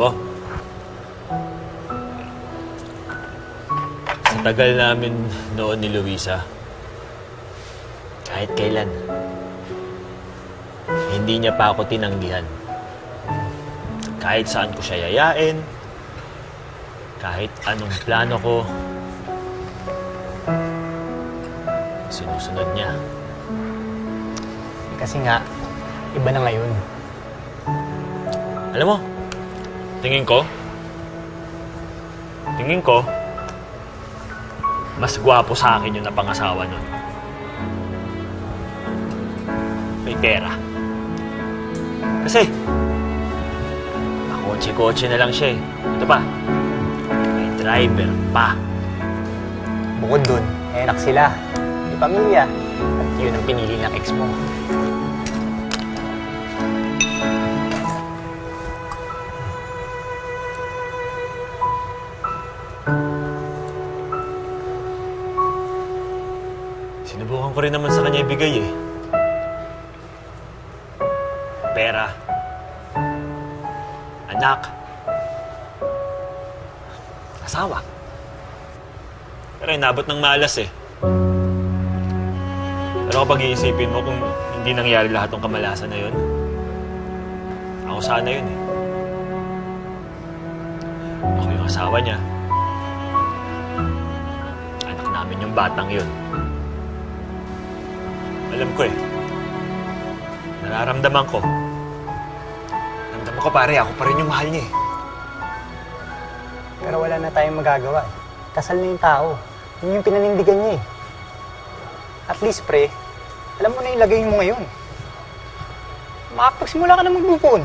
mo, sa tagal namin noon ni Luisa, kahit kailan, hindi niya pa ako tinanggihan. Kahit saan ko siya yayain, kahit anong plano ko, sinusunod niya. Kasi nga, iba na ngayon. Alam mo, tingin ko, mas gwapo sa akin yung napangasawa nun. May pera. Kasi, nakotse-kotse na lang siya eh. Ito pa, may driver pa. Bukod dun, may anak sila, may pamilya, at yun ang pinili ng ex mo. Sinubukan ko rin naman sa kanya ibigay eh. Pera. Anak. Asawa. Pero inabot ng malas eh. Pero kapag iisipin mo kung hindi nangyari lahat ng kamalasan na yun, ako sana yun eh. Ako yung asawa niya. Anak namin yung batang yun. Alam ko eh. Nararamdaman ko. Ramdaman ko pare, ako pa rin yung mahal niya eh. Pero wala na tayong magagawa. Kasal na yung tao. Yun yung pinanindigan niya eh. At least, pre, alam mo na ilagay mo ngayon. Makapagsimula ka na mag-move on.